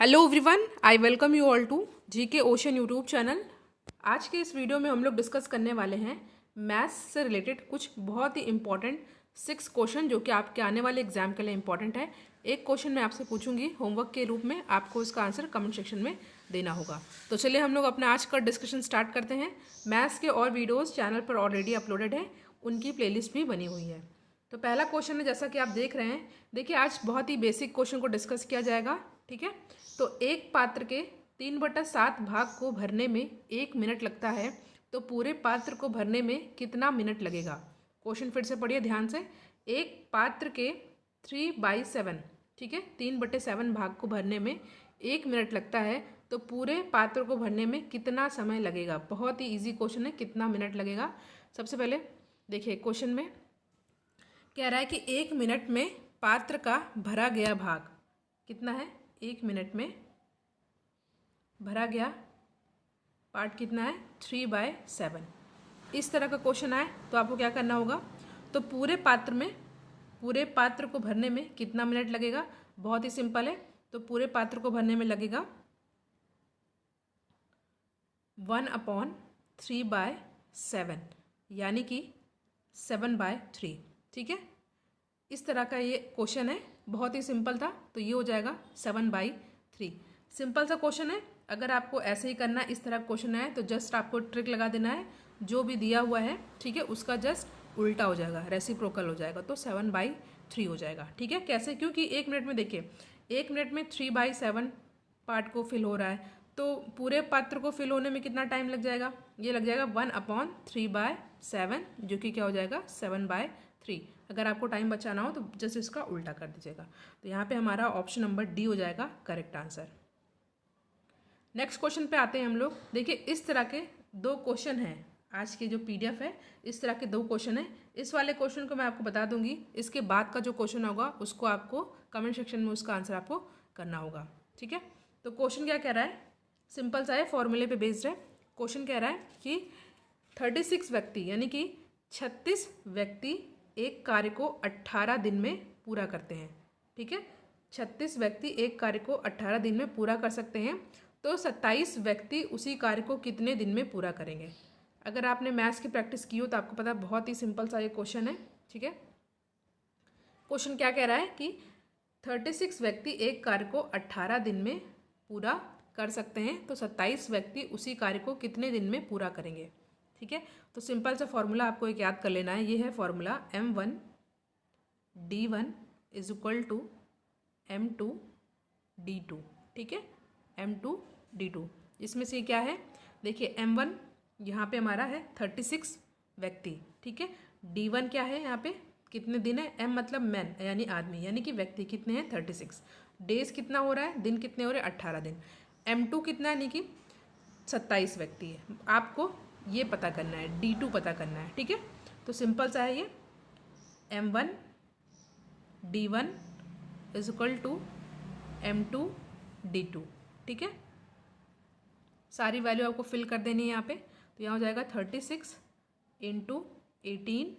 Hello everyone, I welcome you all to GK Ocean YouTube channel. आज के इस video में हम लोग डिस्कस करने वाले हैं मैथ्स से रिलेटेड कुछ बहुत ही इंपॉर्टेंट 6 क्वेश्चन जो कि आपके आने वाले एग्जाम के लिए इंपॉर्टेंट है। एक क्वेश्चन मैं आपसे पूछूंगी होमवर्क के रूप में, आपको इसका आंसर कमेंट सेक्शन में देना होगा। तो चलिए हम लोग अपना आज का डिस्कशन स्टार्ट करते हैं। मैथ्स के और वीडियोज़ चैनल पर ऑलरेडी अपलोडेड है, उनकी प्लेलिस्ट भी बनी हुई है। तो पहला क्वेश्चन है, जैसा कि आप देख रहे हैं, देखिए आज बहुत ही बेसिक क्वेश्चन को डिस्कस किया जाएगा। ठीक है, तो एक पात्र के 3/7 भाग को भरने में 1 मिनट लगता है, तो पूरे पात्र को भरने में कितना मिनट लगेगा। क्वेश्चन फिर से पढ़िए ध्यान से। एक पात्र के 3/7, ठीक है, 3/7 भाग को भरने में 1 मिनट लगता है, तो पूरे पात्र को भरने में कितना समय लगेगा। बहुत ही इजी क्वेश्चन है, कितना मिनट लगेगा। सबसे पहले देखिए क्वेश्चन में कह रहा है कि 1 मिनट में पात्र का भरा गया भाग कितना है। 1 मिनट में भरा गया पार्ट कितना है, 3/7। इस तरह का क्वेश्चन आए तो आपको क्या करना होगा, तो पूरे पात्र को भरने में कितना मिनट लगेगा। बहुत ही सिंपल है, तो पूरे पात्र को भरने में लगेगा 1/3/7, यानी कि 7/3। ठीक है, इस तरह का ये क्वेश्चन है, बहुत ही सिंपल था, तो ये हो जाएगा 7/3। सिंपल सा क्वेश्चन है। अगर आपको ऐसे ही करना, इस तरह क्वेश्चन है तो जस्ट आपको ट्रिक लगा देना है, जो भी दिया हुआ है, ठीक है, उसका जस्ट उल्टा हो जाएगा, रेसिप्रोकल हो जाएगा, तो 7/3 हो जाएगा। ठीक है, कैसे, क्योंकि 1 मिनट में देखिए 1 मिनट में 3/7 पार्ट को फिल हो रहा है, तो पूरे पात्र को फिल होने में कितना टाइम लग जाएगा, ये लग जाएगा 1/3/7, जो कि क्या हो जाएगा 7/3। अगर आपको टाइम बचाना हो तो जस्ट इसका उल्टा कर दीजिएगा। तो यहाँ पे हमारा ऑप्शन नंबर डी हो जाएगा करेक्ट आंसर। नेक्स्ट क्वेश्चन पे आते हैं हम लोग। देखिए इस तरह के 2 क्वेश्चन हैं, आज की जो पीडीएफ है इस तरह के 2 क्वेश्चन हैं। इस वाले क्वेश्चन को मैं आपको बता दूंगी, इसके बाद का जो क्वेश्चन होगा उसको आपको कमेंट सेक्शन में उसका आंसर आपको करना होगा। ठीक है, तो क्वेश्चन क्या कह रहा है, सिंपल सा है, फॉर्मूले पे बेस्ड है। क्वेश्चन कह रहा है कि 36 व्यक्ति यानी कि 36 व्यक्ति एक कार्य को 18 दिन में पूरा करते हैं। ठीक है, 36 व्यक्ति एक कार्य को 18 दिन में पूरा कर सकते हैं, तो 27 व्यक्ति उसी कार्य को कितने दिन में पूरा करेंगे। अगर आपने मैथ्स की प्रैक्टिस की हो तो आपको पता है, बहुत ही सिंपल सा ये क्वेश्चन है। ठीक है, क्वेश्चन क्या कह रहा है कि 36 व्यक्ति एक कार्य को 18 दिन में पूरा कर सकते हैं, तो 27 व्यक्ति उसी कार्य को कितने दिन में पूरा करेंगे। ठीक है, तो सिंपल सा फॉर्मूला आपको एक याद कर लेना है, ये है formula M1D1 is equal to M2D2। ठीक है, M2D2, इसमें से क्या है, देखिए M1 यहाँ पे हमारा है 36 व्यक्ति। ठीक है, D1 क्या है, यहाँ पे कितने दिन है, M मतलब मैन यानी आदमी, यानी कि व्यक्ति कितने हैं 36, डेज कितना हो रहा है, दिन कितने हो रहे हैं 18 दिन। M2 कितना यानी कि 27 व्यक्ति है, आपको ये पता करना है, D2 पता करना है। ठीक है, तो सिंपल सा है ये, M1D1 is equal to M2D2। ठीक है, सारी वैल्यू आपको फिल कर देनी है यहाँ पे। तो यहाँ हो जाएगा 36 × 18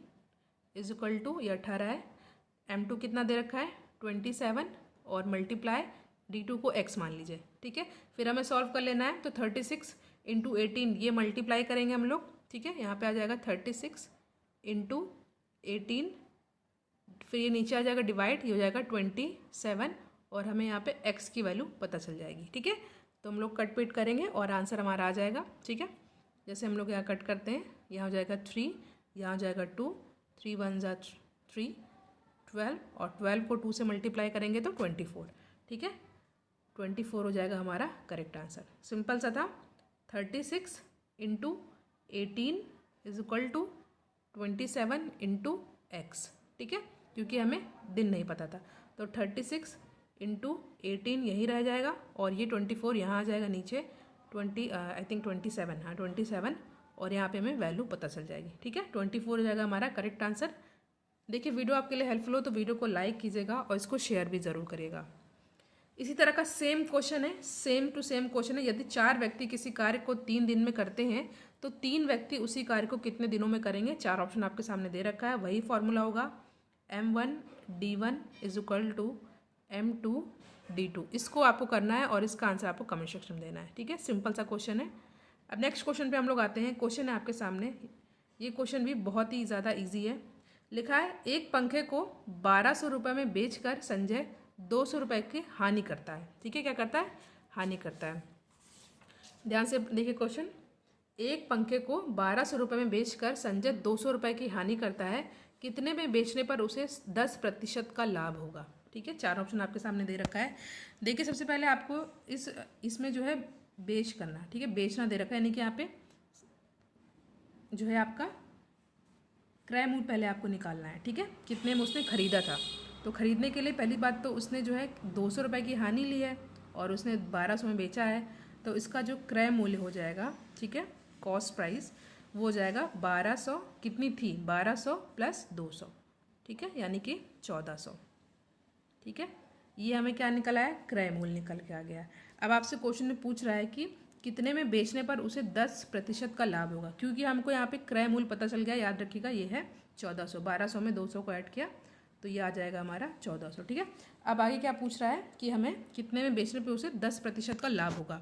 इज इक्वल टू, ये 18 है, M2 कितना दे रखा है 27, और मल्टीप्लाई D2 को x मान लीजिए। ठीक है, फिर हमें सॉल्व कर लेना है, तो 36 × 18 ये मल्टीप्लाई करेंगे हम लोग। ठीक है, यहाँ पे आ जाएगा 36 × 18, फिर ये नीचे आ जाएगा डिवाइड, ये हो जाएगा 27, और हमें यहाँ पे x की वैल्यू पता चल जाएगी। ठीक है, तो हम लोग कट पीट करेंगे और आंसर हमारा आ जाएगा। ठीक है, जैसे हम लोग यहाँ कट करते हैं, यहाँ हो जाएगा 3, यहाँ हो जाएगा 2, 3 1 ज़ा 3, 12, और 12 को 2 से मल्टीप्लाई करेंगे तो 24। ठीक है, 24 हो जाएगा हमारा करेक्ट आंसर। सिंपल सा था, 36 × 18 इज इक्वल टू 27 × x। ठीक है, क्योंकि हमें दिन नहीं पता था, तो 36 × 18 यही रह जाएगा, और ये 24 यहाँ आ जाएगा नीचे, 27, हाँ 27, और यहाँ पे हमें वैल्यू पता चल जाएगी। ठीक है, 24 हो जाएगा हमारा करेक्ट आंसर। देखिए वीडियो आपके लिए हेल्पफुल हो तो वीडियो को लाइक कीजिएगा और इसको शेयर भी ज़रूर करिएगा। इसी तरह का सेम क्वेश्चन है, सेम टू सेम क्वेश्चन है। यदि 4 व्यक्ति किसी कार्य को 3 दिन में करते हैं, तो 3 व्यक्ति उसी कार्य को कितने दिनों में करेंगे। 4 ऑप्शन आपके सामने दे रखा है, वही फॉर्मूला होगा M1D1 is equal to M2 D2। इसको आपको करना है और इसका आंसर आपको कमेंट सेक्शन में देना है, ठीक है। सिंपल सा क्वेश्चन है। अब नेक्स्ट क्वेश्चन पे हम लोग आते हैं। क्वेश्चन है आपके सामने, ये क्वेश्चन भी बहुत ही ज़्यादा ईजी है। लिखा है एक पंखे को 1200 रुपये में बेचकर संजय 200 रुपये की हानि करता है, ठीक है। क्या करता है? हानि करता है। ध्यान से देखिए क्वेश्चन। एक पंखे को 1200 रुपये में बेचकर संजय 200 रुपये की हानि करता है, कितने में बेचने पर उसे 10% का लाभ होगा, ठीक है। 4 ऑप्शन आपके सामने दे रखा है। देखिए सबसे पहले आपको इसमें जो है बेच करना, ठीक है, बेचना दे रखा है, यानी कि यहाँ पे जो है आपका क्रय मूल्य पहले आपको निकालना है, ठीक है। कितने में उसने खरीदा था, तो खरीदने के लिए पहली बात तो उसने जो है 200 रुपये की हानि ली है और उसने 1200 में बेचा है, तो इसका जो क्रय मूल्य हो जाएगा, ठीक है, कॉस्ट प्राइस, वो हो जाएगा 1200। कितनी थी? 1200 प्लस 200, ठीक है, यानी कि 1400, ठीक है। ये हमें क्या निकल आया? क्रय मूल्य निकल के आ गया। अब आपसे क्वेश्चन में पूछ रहा है कि कितने में बेचने पर उसे 10% का लाभ होगा, क्योंकि हमको यहाँ पे क्रय मूल्य पता चल गया। याद रखिएगा ये है 1400, 1200 में 200 को ऐड किया तो ये आ जाएगा हमारा 1400, ठीक है। अब आगे क्या पूछ रहा है कि हमें कितने में बेचने पर उसे 10% का लाभ होगा।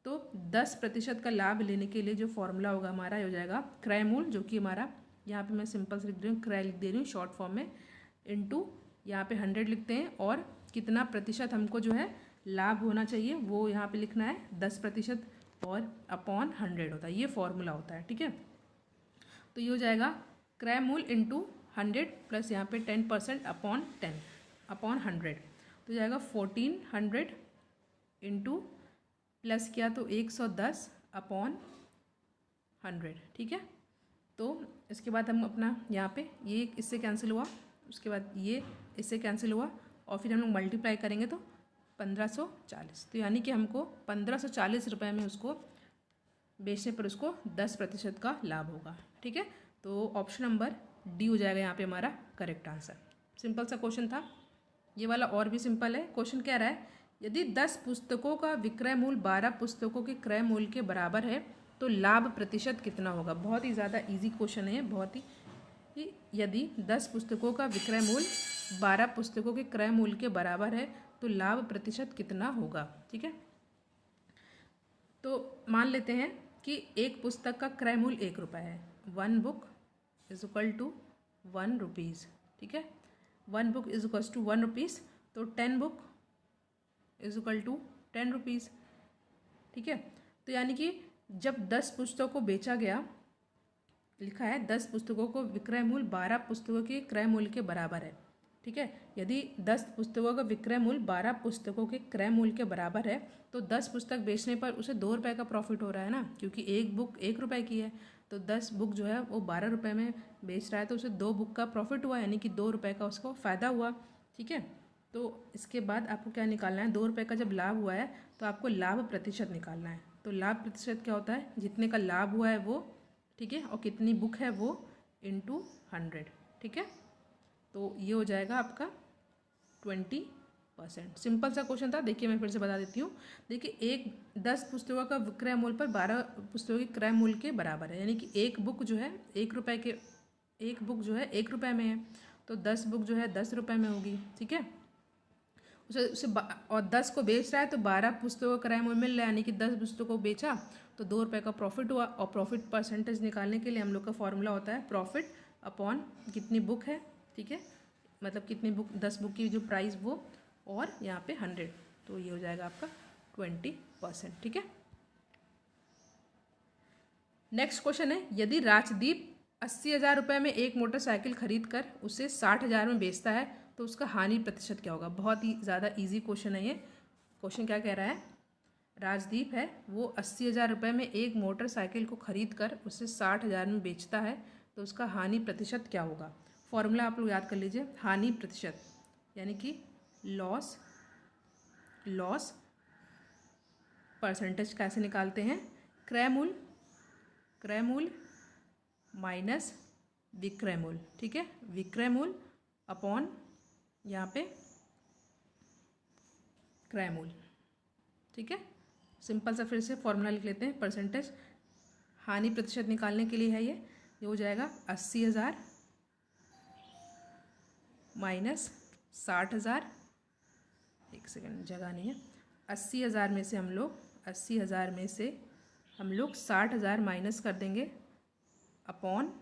तो 10% का लाभ लेने के लिए जो फॉर्मूला होगा हमारा, हो जाएगा क्रय मूल्य, जो कि हमारा यहाँ पे मैं सिंपल से लिख दे रही हूँ, क्रय लिख दे रही हूँ शॉर्ट फॉर्म में, इनटू यहाँ पे 100 लिखते हैं, और कितना प्रतिशत हमको जो है लाभ होना चाहिए वो यहाँ पे लिखना है 10%, और अपॉन 100 होता है, ये फॉर्मूला होता है, ठीक है। तो ये हो जाएगा क्रय मूल्य इंटू 100 प्लस यहाँ पे 10% अपॉन 100, तो जाएगा 1400 इंटू प्लस किया तो 110 अपॉन 100, ठीक है। तो इसके बाद हम अपना यहाँ पे ये इससे कैंसिल हुआ, उसके बाद ये इससे कैंसिल हुआ, और फिर हम लोग मल्टीप्लाई करेंगे तो 1540, तो यानी कि हमको 1540 रुपये में उसको बेचने पर उसको 10% का लाभ होगा, ठीक है। तो ऑप्शन नंबर डी हो जाएगा यहाँ पे हमारा करेक्ट आंसर। सिंपल सा क्वेश्चन था ये वाला, और भी सिंपल है। क्वेश्चन कह रहा है यदि 10 पुस्तकों का विक्रय मूल्य 12 पुस्तकों के क्रय मूल्य के बराबर है तो लाभ प्रतिशत कितना होगा। बहुत ही ज़्यादा इजी क्वेश्चन है, बहुत ही। यदि 10 पुस्तकों का विक्रय मूल्य 12 पुस्तकों के क्रय मूल्य के बराबर है तो लाभ प्रतिशत कितना होगा, ठीक है। तो मान लेते हैं कि एक पुस्तक का क्रय मूल्य 1 रुपये है, 1 book is equal to 1 rupees, ठीक है। 1 book is equal to 1 rupees, तो 10 book is equal to 10 rupees, ठीक है। तो यानी कि जब 10 पुस्तकों को बेचा गया, लिखा है 10 पुस्तकों को विक्रय मूल्य 12 पुस्तकों के क्रय मूल्य के बराबर है, ठीक है। यदि 10 पुस्तकों का विक्रय मूल्य 12 पुस्तकों के क्रय मूल्य के बराबर है तो 10 पुस्तक बेचने पर उसे 2 रुपये का प्रॉफिट हो रहा है ना, क्योंकि एक बुक 1 रुपये की है, तो 10 बुक जो है वो 12 रुपये में बेच रहा है, तो उसे 2 बुक का प्रॉफिट हुआ, यानी कि 2 रुपये का उसको फ़ायदा हुआ, ठीक है। तो इसके बाद आपको क्या निकालना है? 2 रुपये का जब लाभ हुआ है तो आपको लाभ प्रतिशत निकालना है। तो लाभ प्रतिशत क्या होता है? जितने का लाभ हुआ है वो, ठीक है, और कितनी बुक है वो इंटू 100, ठीक है। तो ये हो जाएगा आपका 20%। सिंपल सा क्वेश्चन था। देखिए मैं फिर से बता देती हूँ। देखिए 10 पुस्तकों का विक्रय मूल्य पर 12 पुस्तकों के क्रय मूल्य के बराबर है, यानी कि एक बुक जो है 1 रुपये के, एक बुक जो है 1 रुपये में है, तो 10 बुक जो है 10 रुपये में होगी, ठीक है। उसे और 10 को बेच रहा है तो 12 पुस्तकों का क्रय मूल्य मिल रहा है, यानी कि 10 पुस्तकों को बेचा तो 2 रुपये का प्रॉफिट हुआ। और प्रॉफिट परसेंटेज निकालने के लिए हम लोग का फॉर्मूला होता है प्रॉफिट अपॉन कितनी बुक है, ठीक है, मतलब कितनी बुक, 10 बुक की जो प्राइस वो, और यहाँ पे 100, तो ये हो जाएगा आपका 20%, ठीक है। नेक्स्ट क्वेश्चन है, यदि राजदीप 80,000 रुपये में एक मोटरसाइकिल खरीद कर उसे 60,000 में बेचता है तो उसका हानि प्रतिशत क्या होगा। बहुत ही ज़्यादा इजी क्वेश्चन है ये। क्वेश्चन क्या कह रहा है? राजदीप है वो 80,000 रुपये में एक मोटरसाइकिल को खरीद कर उसे 60,000 में बेचता है तो उसका हानि प्रतिशत क्या होगा। फॉर्मूला आप लोग याद कर लीजिए, हानि प्रतिशत यानी कि लॉस परसेंटेज कैसे निकालते हैं? क्रय मूल्य माइनस विक्रय मूल्य, ठीक है, विक्रय मूल्य अपॉन यहाँ पे क्रय मूल्य, ठीक है। सिंपल सा फिर से फॉर्मूला लिख लेते हैं। परसेंटेज हानि प्रतिशत निकालने के लिए है ये हो जाएगा 80,000 माइनस 60,000 एक सेकेंड, जगह नहीं है। 80,000 में से हम लोग 60,000 माइनस कर देंगे अपॉन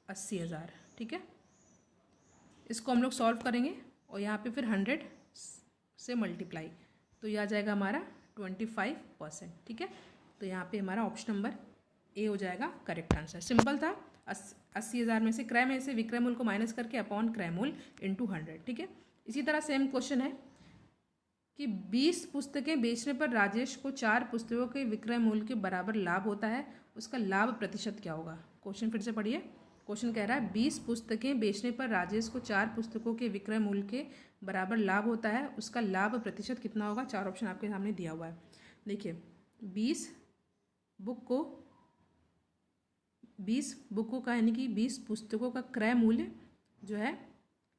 80,000, ठीक है। इसको हम लोग सॉल्व करेंगे और यहाँ पे फिर 100 से मल्टीप्लाई, तो ये आ जाएगा हमारा 25%, ठीक है। तो यहाँ पे हमारा ऑप्शन नंबर ए हो जाएगा करेक्ट आंसर। सिंपल था। 80,000 में से क्रय में से विक्रय मूल्य को माइनस करके अपॉन क्रय मूल्य इंटू 100, ठीक है। इसी तरह सेम क्वेश्चन है कि 20 पुस्तकें बेचने पर राजेश को 4 पुस्तकों के विक्रय मूल्य के बराबर लाभ होता है, उसका लाभ प्रतिशत क्या होगा। क्वेश्चन फिर से पढ़िए। क्वेश्चन कह रहा है 20 पुस्तकें बेचने पर राजेश को 4 पुस्तकों के विक्रय मूल्य के बराबर लाभ होता है, उसका लाभ प्रतिशत कितना होगा। 4 ऑप्शन आपके सामने दिया हुआ है। देखिए 20 बुकों का यानी कि 20 पुस्तकों का क्रय मूल्य जो है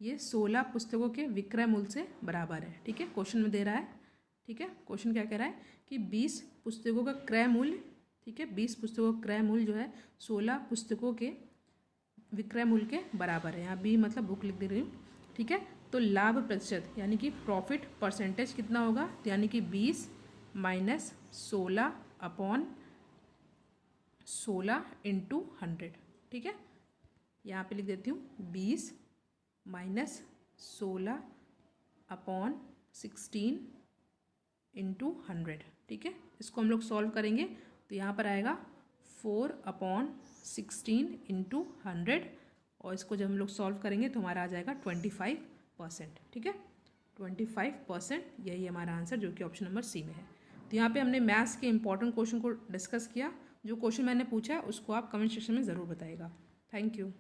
ये 16 पुस्तकों के विक्रय मूल्य से बराबर है, ठीक है। क्वेश्चन में दे रहा है, ठीक है। क्वेश्चन क्या कह रहा है कि 20 पुस्तकों का क्रय मूल्य, ठीक है, 20 पुस्तकों का क्रय मूल्य जो है 16 पुस्तकों के विक्रय मूल्य के बराबर है। यहाँ बी मतलब बुक लिख दे रही हूँ, ठीक है। तो लाभ प्रतिशत यानी कि प्रॉफिट परसेंटेज कितना होगा, तो यानी कि 20 माइनस 16 अपॉन 16 इंटू 100, ठीक है। यहाँ पे लिख देती हूँ 20 माइनस 16 अपॉन 16 इंटू 100, ठीक है। इसको हम लोग सॉल्व करेंगे तो यहाँ पर आएगा 4 अपॉन 16 इंटू 100, और इसको जब हम लोग सॉल्व करेंगे तो हमारा आ जाएगा 25%, ठीक है। 25% यही हमारा आंसर जो कि ऑप्शन नंबर सी में है। तो यहाँ पे हमने मैथ्स के इंपॉर्टेंट क्वेश्चन को डिस्कस किया। जो क्वेश्चन मैंने पूछा है उसको आप कमेंट सेक्शन में ज़रूर बताइएगा। Thank you.